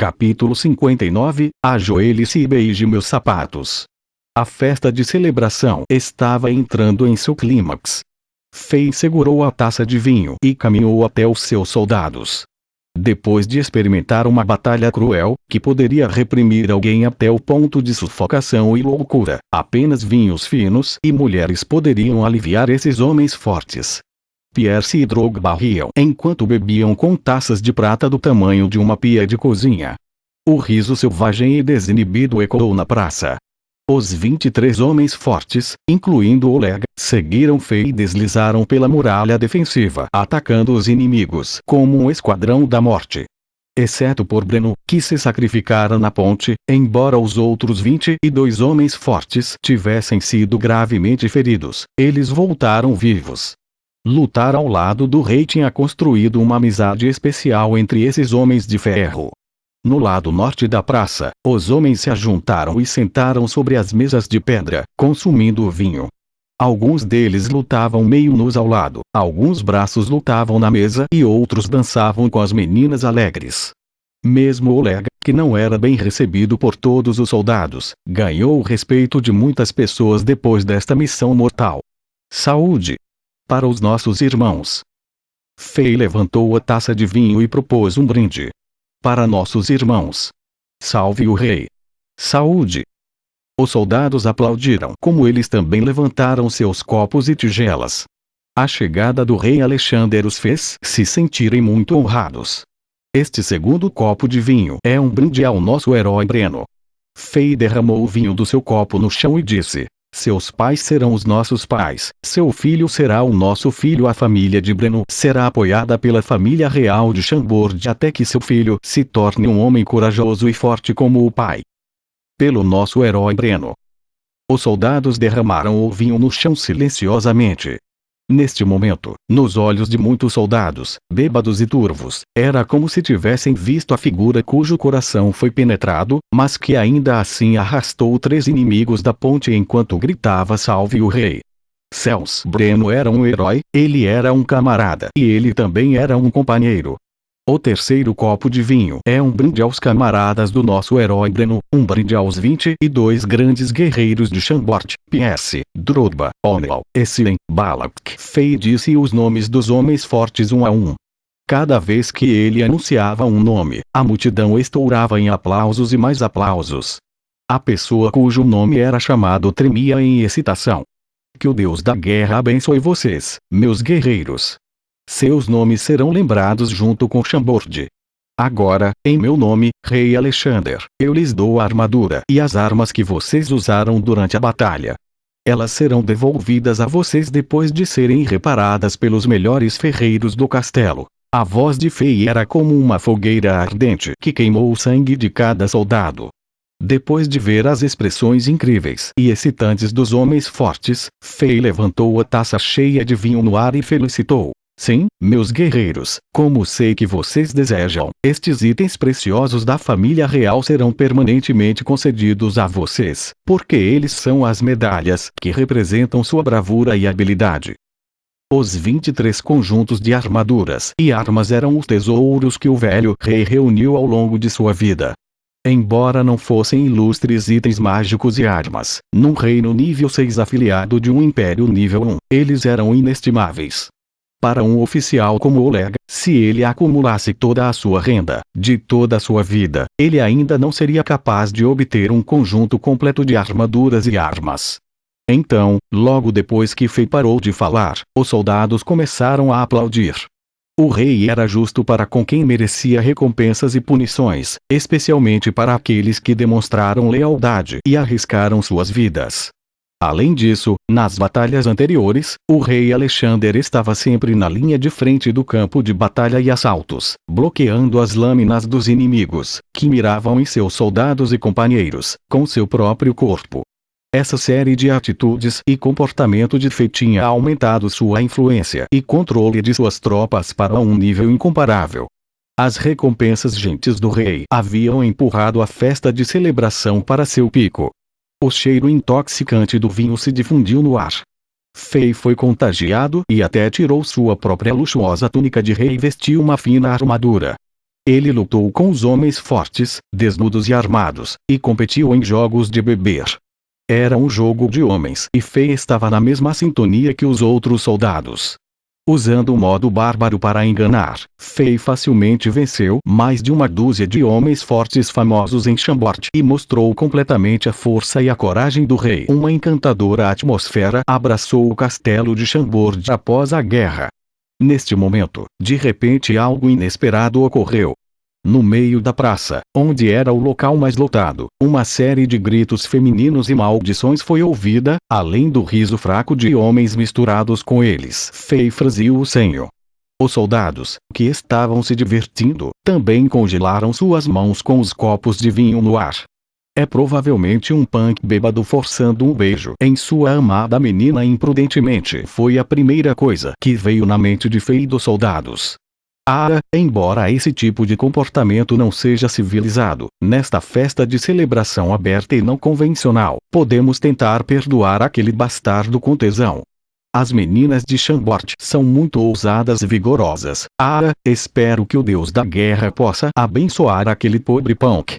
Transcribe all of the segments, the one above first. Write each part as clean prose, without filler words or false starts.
Capítulo 59, Ajoelhe-se e beije meus sapatos. A festa de celebração estava entrando em seu clímax. Fei segurou a taça de vinho e caminhou até os seus soldados. Depois de experimentar uma batalha cruel, que poderia reprimir alguém até o ponto de sufocação e loucura, apenas vinhos finos e mulheres poderiam aliviar esses homens fortes. Pierce e Drogba riam enquanto bebiam com taças de prata do tamanho de uma pia de cozinha. O riso selvagem e desinibido ecoou na praça. Os 23 homens fortes, incluindo Oleg, seguiram Fei e deslizaram pela muralha defensiva, atacando os inimigos como um esquadrão da morte. Exceto por Breno, que se sacrificara na ponte, embora os outros 22 homens fortes tivessem sido gravemente feridos, eles voltaram vivos. Lutar ao lado do rei tinha construído uma amizade especial entre esses homens de ferro. No lado norte da praça, os homens se ajuntaram e sentaram sobre as mesas de pedra, consumindo o vinho. Alguns deles lutavam meio nus ao lado, alguns braços lutavam na mesa e outros dançavam com as meninas alegres. Mesmo Oleg, que não era bem recebido por todos os soldados, ganhou o respeito de muitas pessoas depois desta missão mortal. Saúde! Para os nossos irmãos. Fei levantou a taça de vinho e propôs um brinde. Para nossos irmãos. Salve o rei. Saúde. Os soldados aplaudiram como eles também levantaram seus copos e tigelas. A chegada do rei Alexander os fez se sentirem muito honrados. Este segundo copo de vinho é um brinde ao nosso herói Breno. Fei derramou o vinho do seu copo no chão e disse: seus pais serão os nossos pais, seu filho será o nosso filho. A família de Breno será apoiada pela família real de Chambord até que seu filho se torne um homem corajoso e forte como o pai. Pelo nosso herói Breno. Os soldados derramaram o vinho no chão silenciosamente. Neste momento, nos olhos de muitos soldados, bêbados e turvos, era como se tivessem visto a figura cujo coração foi penetrado, mas que ainda assim arrastou 3 inimigos da ponte enquanto gritava salve o rei. Céus! Breno era um herói, ele era um camarada e ele também era um companheiro. O terceiro copo de vinho é um brinde aos camaradas do nosso herói Breno, um brinde aos 22 grandes guerreiros de Chambord, Pierce, Drogba, Onel, Essien, Balak. Fei disse os nomes dos homens fortes um a um. Cada vez que ele anunciava um nome, a multidão estourava em aplausos e mais aplausos. A pessoa cujo nome era chamado tremia em excitação. Que o Deus da guerra abençoe vocês, meus guerreiros. Seus nomes serão lembrados junto com Chambord. Agora, em meu nome, rei Alexander, eu lhes dou a armadura e as armas que vocês usaram durante a batalha. Elas serão devolvidas a vocês depois de serem reparadas pelos melhores ferreiros do castelo. A voz de Fei era como uma fogueira ardente que queimou o sangue de cada soldado. Depois de ver as expressões incríveis e excitantes dos homens fortes, Fei levantou a taça cheia de vinho no ar e felicitou. Sim, meus guerreiros, como sei que vocês desejam, estes itens preciosos da família real serão permanentemente concedidos a vocês, porque eles são as medalhas que representam sua bravura e habilidade. Os 23 conjuntos de armaduras e armas eram os tesouros que o velho rei reuniu ao longo de sua vida. Embora não fossem ilustres itens mágicos e armas, num reino nível 6 afiliado de um império nível 1, eles eram inestimáveis. Para um oficial como Oleg, se ele acumulasse toda a sua renda, de toda a sua vida, ele ainda não seria capaz de obter um conjunto completo de armaduras e armas. Então, logo depois que Fei parou de falar, os soldados começaram a aplaudir. O rei era justo para com quem merecia recompensas e punições, especialmente para aqueles que demonstraram lealdade e arriscaram suas vidas. Além disso, nas batalhas anteriores, o rei Alexander estava sempre na linha de frente do campo de batalha e assaltos, bloqueando as lâminas dos inimigos, que miravam em seus soldados e companheiros, com seu próprio corpo. Essa série de atitudes e comportamento de Fei tinha aumentado sua influência e controle de suas tropas para um nível incomparável. As recompensas gentis do rei haviam empurrado a festa de celebração para seu pico. O cheiro intoxicante do vinho se difundiu no ar. Fei foi contagiado e até tirou sua própria luxuosa túnica de rei e vestiu uma fina armadura. Ele lutou com os homens fortes, desnudos e armados, e competiu em jogos de beber. Era um jogo de homens e Fei estava na mesma sintonia que os outros soldados. Usando o modo bárbaro para enganar, Fei facilmente venceu mais de uma dúzia de homens fortes famosos em Chambord e mostrou completamente a força e a coragem do rei. Uma encantadora atmosfera abraçou o castelo de Chambord após a guerra. Neste momento, de repente algo inesperado ocorreu. No meio da praça, onde era o local mais lotado, uma série de gritos femininos e maldições foi ouvida, além do riso fraco de homens misturados com eles. Fei franziu o senho. Os soldados, que estavam se divertindo, também congelaram suas mãos com os copos de vinho no ar. É provavelmente um punk bêbado forçando um beijo em sua amada menina imprudentemente. Foi a primeira coisa que veio na mente de Fei e dos soldados. Embora esse tipo de comportamento não seja civilizado, nesta festa de celebração aberta e não convencional, podemos tentar perdoar aquele bastardo com tesão. As meninas de Chambord são muito ousadas e vigorosas. Espero que o deus da guerra possa abençoar aquele pobre punk.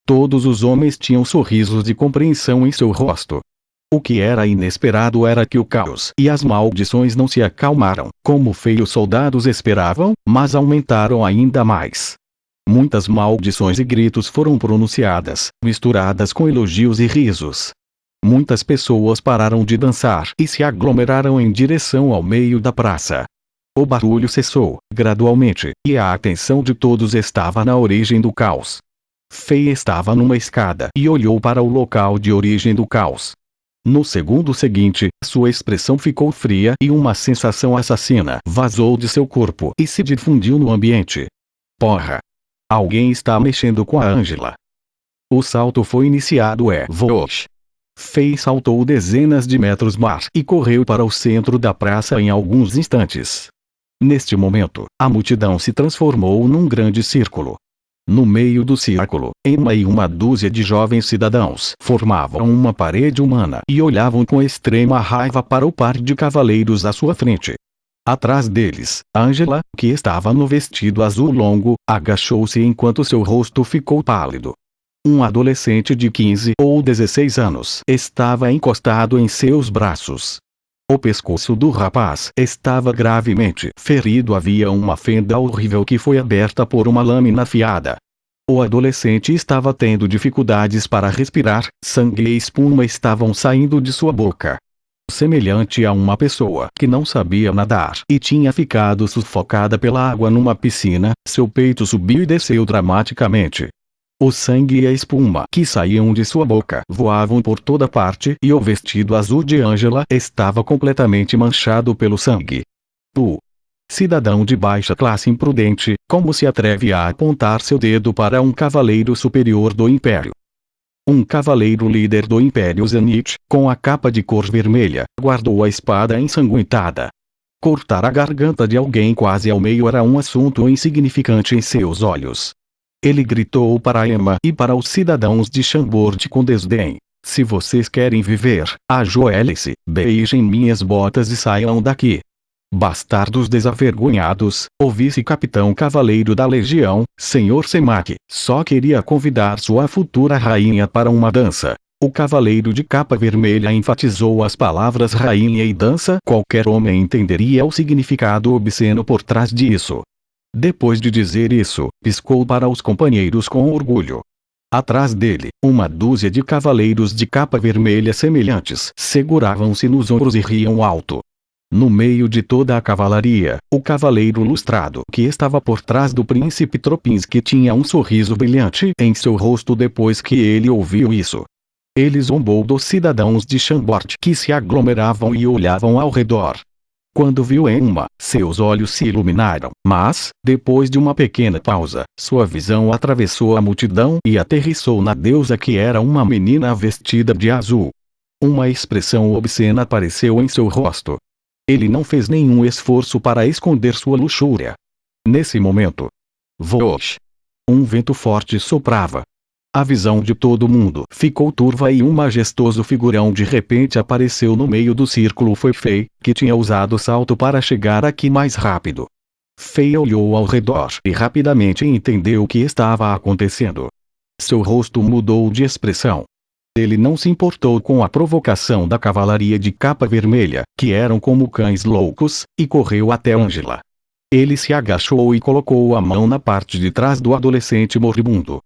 Todos os homens tinham sorrisos de compreensão em seu rosto. O que era inesperado era que o caos e as maldições não se acalmaram, como feios soldados esperavam, mas aumentaram ainda mais. Muitas maldições e gritos foram pronunciadas, misturadas com elogios e risos. Muitas pessoas pararam de dançar e se aglomeraram em direção ao meio da praça. O barulho cessou, gradualmente, e a atenção de todos estava na origem do caos. Fei estava numa escada e olhou para o local de origem do caos. No segundo seguinte, sua expressão ficou fria e uma sensação assassina vazou de seu corpo e se difundiu no ambiente. Porra! Alguém está mexendo com a Angela. O salto foi iniciado Vosh. Fei saltou dezenas de metros mar e correu para o centro da praça em alguns instantes. Neste momento, a multidão se transformou num grande círculo. No meio do círculo, Emma e uma dúzia de jovens cidadãos formavam uma parede humana e olhavam com extrema raiva para o par de cavaleiros à sua frente. Atrás deles, Angela, que estava no vestido azul longo, agachou-se enquanto seu rosto ficou pálido. Um adolescente de 15 ou 16 anos estava encostado em seus braços. O pescoço do rapaz estava gravemente ferido. Havia uma fenda horrível que foi aberta por uma lâmina afiada. O adolescente estava tendo dificuldades para respirar, sangue e espuma estavam saindo de sua boca. Semelhante a uma pessoa que não sabia nadar e tinha ficado sufocada pela água numa piscina, seu peito subiu e desceu dramaticamente. O sangue e a espuma que saíam de sua boca voavam por toda parte e o vestido azul de Angela estava completamente manchado pelo sangue. Cidadão de baixa classe imprudente, como se atreve a apontar seu dedo para um cavaleiro superior do Império? Um cavaleiro líder do Império Zenith, com a capa de cor vermelha, guardou a espada ensanguentada. Cortar a garganta de alguém quase ao meio era um assunto insignificante em seus olhos. Ele gritou para Emma e para os cidadãos de Chambord com desdém: se vocês querem viver, ajoelhem-se, beijem minhas botas e saiam daqui. Bastardos desavergonhados, o vice-capitão cavaleiro da legião, Sr. Semak, só queria convidar sua futura rainha para uma dança. O cavaleiro de capa vermelha enfatizou as palavras rainha e dança. Qualquer homem entenderia o significado obsceno por trás disso. Depois de dizer isso, piscou para os companheiros com orgulho. Atrás dele, uma dúzia de cavaleiros de capa vermelha semelhantes seguravam-se nos ombros e riam alto. No meio de toda a cavalaria, o cavaleiro lustrado que estava por trás do príncipe Tropinski tinha um sorriso brilhante em seu rosto depois que ele ouviu isso. Ele zombou dos cidadãos de Chambord que se aglomeravam e olhavam ao redor. Quando viu Emma, seus olhos se iluminaram, mas, depois de uma pequena pausa, sua visão atravessou a multidão e aterrissou na deusa que era uma menina vestida de azul. Uma expressão obscena apareceu em seu rosto. Ele não fez nenhum esforço para esconder sua luxúria. Nesse momento, Vosh! Um vento forte soprava. A visão de todo mundo ficou turva e um majestoso figurão de repente apareceu no meio do círculo. Foi Fei, que tinha usado o salto para chegar aqui mais rápido. Fei olhou ao redor e rapidamente entendeu o que estava acontecendo. Seu rosto mudou de expressão. Ele não se importou com a provocação da cavalaria de capa vermelha, que eram como cães loucos, e correu até Angela. Ele se agachou e colocou a mão na parte de trás do adolescente moribundo.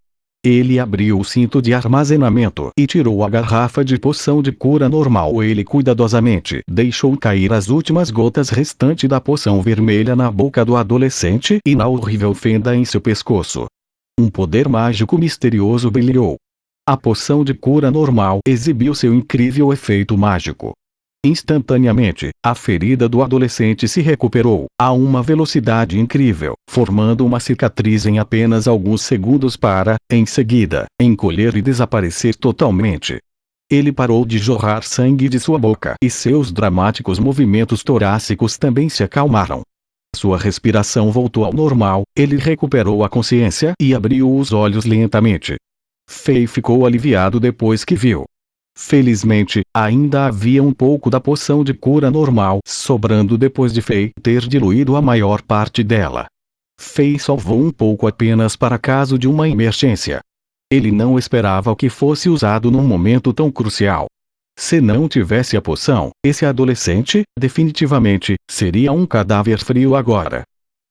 Ele abriu o cinto de armazenamento e tirou a garrafa de poção de cura normal. Ele cuidadosamente deixou cair as últimas gotas restantes da poção vermelha na boca do adolescente e na horrível fenda em seu pescoço. Um poder mágico misterioso brilhou. A poção de cura normal exibiu seu incrível efeito mágico. Instantaneamente, a ferida do adolescente se recuperou a uma velocidade incrível, formando uma cicatriz em apenas alguns segundos para, em seguida, encolher e desaparecer totalmente. Ele parou de jorrar sangue de sua boca e seus dramáticos movimentos torácicos também se acalmaram. Sua respiração voltou ao normal, ele recuperou a consciência e abriu os olhos lentamente. Fei ficou aliviado depois que viu. Felizmente, ainda havia um pouco da poção de cura normal sobrando depois de Fei ter diluído a maior parte dela. Fei salvou um pouco apenas para caso de uma emergência. Ele não esperava que fosse usado num momento tão crucial. Se não tivesse a poção, esse adolescente, definitivamente, seria um cadáver frio agora.